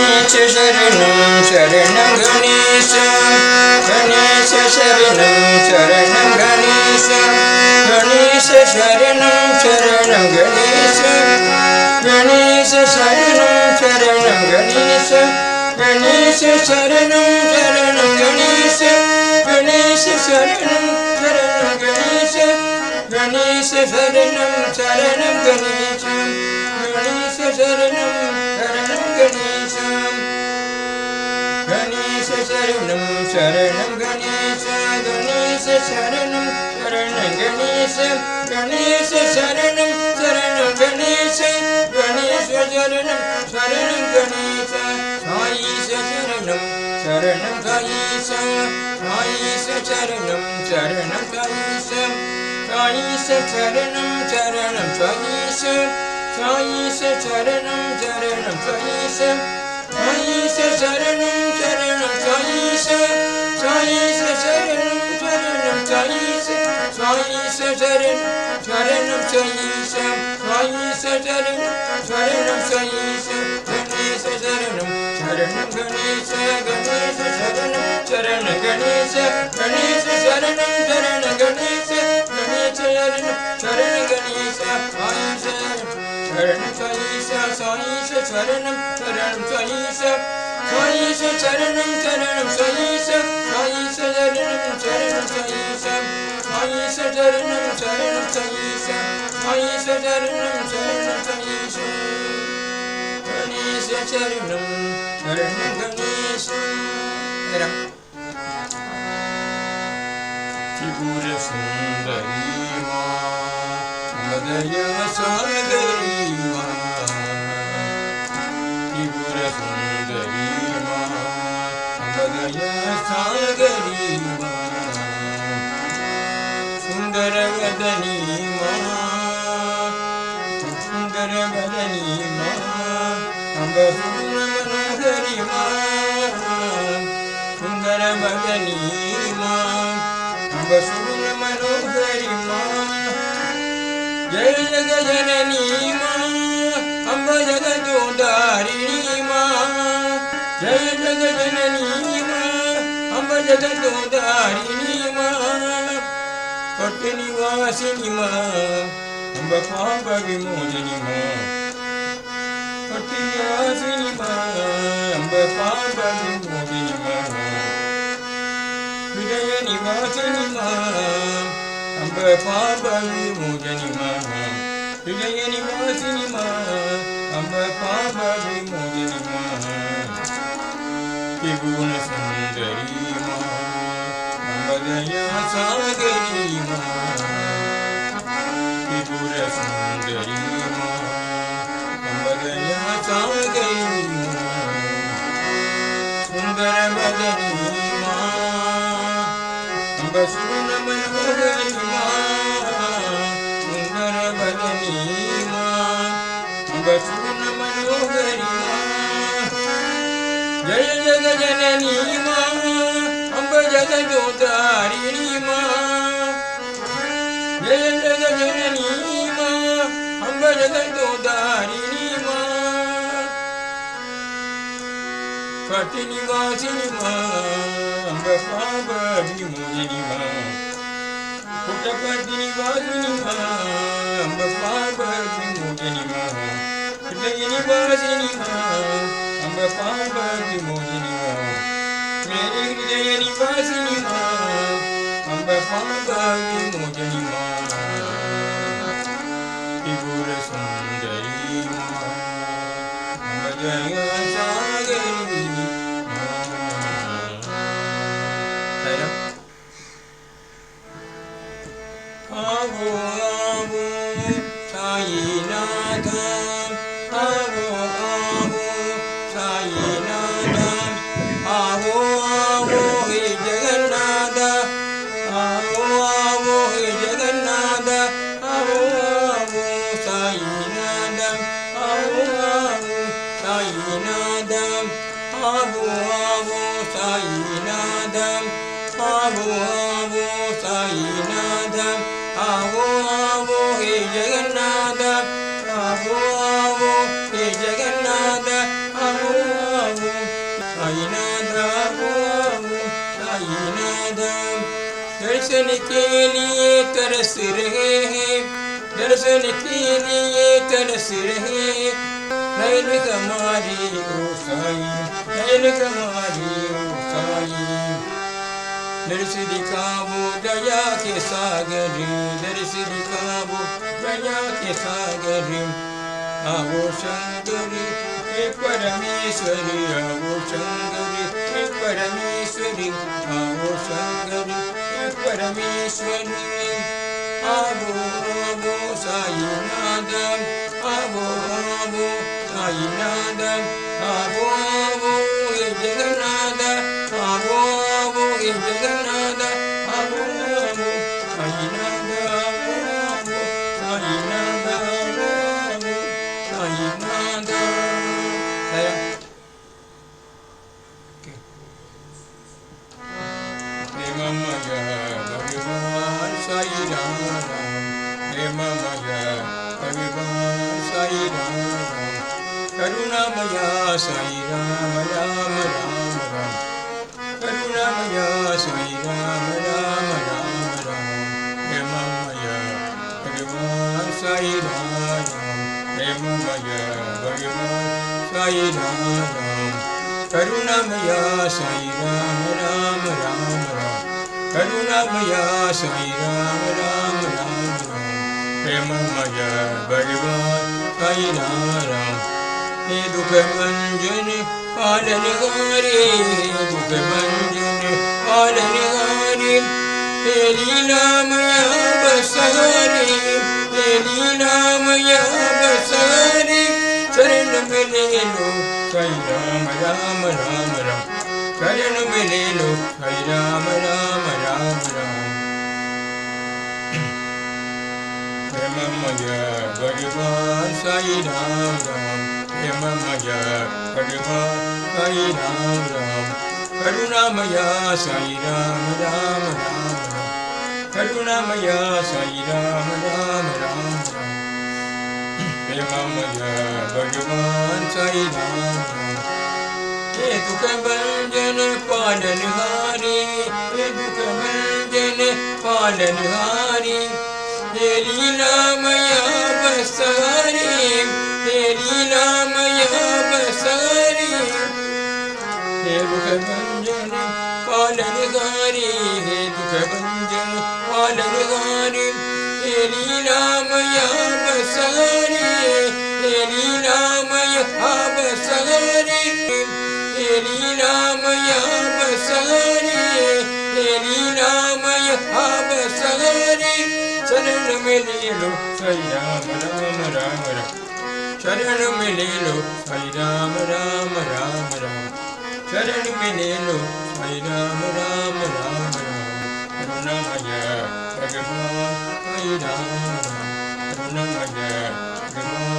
गणेश शरणं शरणं गणेश गणेश शरणं शरणं गणेश गणेश शरणं शरणं गणेश गणेश शरणं शरणं गणेश गणेश शरणं शरणं गणेश गणेश शरणं शरणं गणेश गणेश शरणं शरणं गणेश गणेश शरणं शरणं गणेश गणेश शरणं शरणं गणेश गणेश शरणं शरणं गणेश गणेश शरणं शरणं गणेश गणेश शरणं शरणं गणेश साईश शरणं शरणं साईश साईश शरणं शरणं साईश साईश शरणं शरणं साईश साईश शरणं शरणं साईश साईश शरणं शरणं साईश साईश शरणं शरणं साईश साईश शरणं शरणं साईश साईश शरणं शरणं साईश गणेश शरणं शरणं गणेश गणेश शरणं शरणं गणेश गणेश शरणं शरणं गणेश गणेश शरणं शरणं गणेश साईश शरणं साईश साईश शरणं शरणं साईश साईश शरणं शरणं साईश साईश शरणं शरणं साईश साईश शरणं शरणं साईश साईश शरणं शरणं साईश गणेश शरणं शरणं गणेश त्रिपुर सुंदरी मदया सागरी त्रिपुर सुंदरी मदया सागरी सुंदर वदनी सुंदर वदनी अम्ब मनोहरी सुंदर वदनी अम्ब मनोहरी जय जग जननी अम्ब जगदोदारिणी जय जग जननी अम्ब जगदोदारिणी कट्टनिवासिनी अम्ब पाप विमोचनी कट्टनिवासिनी अम्ब पाप विमोचनी हृदय निवासिनी अम्ब पाप विमोचनी हृदय निवासिनी अम्ब पाप विमोचनी त्रिभुवन सुंदरी अम्ब दया सागरी त्रिपुर सुंदरी अम्ब दया सागरी सुंदर वदनी अम्ब सुन मनोहरी सुंदर वदनी अम्ब सुन मनोहरी जय जग जननी अम्ब जगदोदारिणी जय जग जननी अम्ब जगदोदारिणी कट्टनिवासिनी अम्ब पाप विमोचनी पुट्टपट्टनिवासिनी अम्ब पाप विमोचनी हृदय निवासिनी अम्ब पाप विमोचनी मेरे हृदय निवासिनी अम्ब पाप विमोचनी त्रिपुर सुंदरी अम्ब दया सागरी आवो आवो साईनाथ आवो आवो साईनाथ आवो आवो हे जगन्नाथ आवो आवो हे जगन्नाथ आवो आवो साईनाथ आवो आवो साईनाथ आवो आवो साईनाथ आवो आवो साईनाथ आवो आवो हे जगन्नाथ आवो आवो हे जगन्नाथ आवो आवो दर्शन के लिए तरस रहे हैं, दर्शन के लिए तरस रहे हैं। नैन कमारी ओ साई, नैन कमारी ओ साई। दर्श दिखावो दया के सागर, दर्श दिखावो दया के सागर। आवो शंकरी हे परमेश्वरी, आवो शंकरी हे परमेश्वरी, आवो शंकरी हे परमेश्वरी। आवो आवो साईनाथ, आवो आवो साईनाथ, आवो आवो हे जगन्नाथ, आवो आवो हे जगन्नाथ, आवो आवो साईनाथ, आवो आवो साईनाथ, आवो आवो Sainath. saya okay. Premamaya Bhagavan Sai Ram, Premamaya Bhagavan Sai Ram, Karunamaya Sai Ram, Ram Ram Ram, Karunamaya Sai Ram, Ram Ram Ram, Premamaya Bhagavan Sai Ram, Premamaya Bhagavan Sai Ram, Karunamaya Sai Ram, Ram Ram Ram, Karunamaya Sai Ram, Ram Ram Ram, Premamaya Bhagavan Sai Ram। हे दुख भंजन पालनहारी, हे दुख भंजन पालनहारी, हे लीलामया बसहारी, हे लीलामया बसहारी। शरण में ले लो साई राम, राम राम राम, शरण में ले लो साई राम, राम राम राम। प्रेममय भगवान साई राम राम, प्रेममय भगवान साई राम राम, करुणामय साई राम, राम राम राम, करुणामय साई राम, राम राम राम। प्रेममय भगवान साई राम राम। हे दुख भंजन पालनहारी, हे दुख भंजन पालनहारी, हे लीलामया बसहारी, हे लीलामया बसहारी। हे दुख भंजन पालनहारी, हे दुख भंजन पालनहारी, हे लीलामया बसहारी, हे लीलामया बसहारी, हे लीलामया बसहारी, हे लीलामया बसहारी। शरण में ले लो साई राम, राम राम राम, शरण में ले लो साई राम, राम राम राम, शरण में ले लो साई राम, राम राम राम। करुणामय भगवान साई राम राम, करुणामय भगवान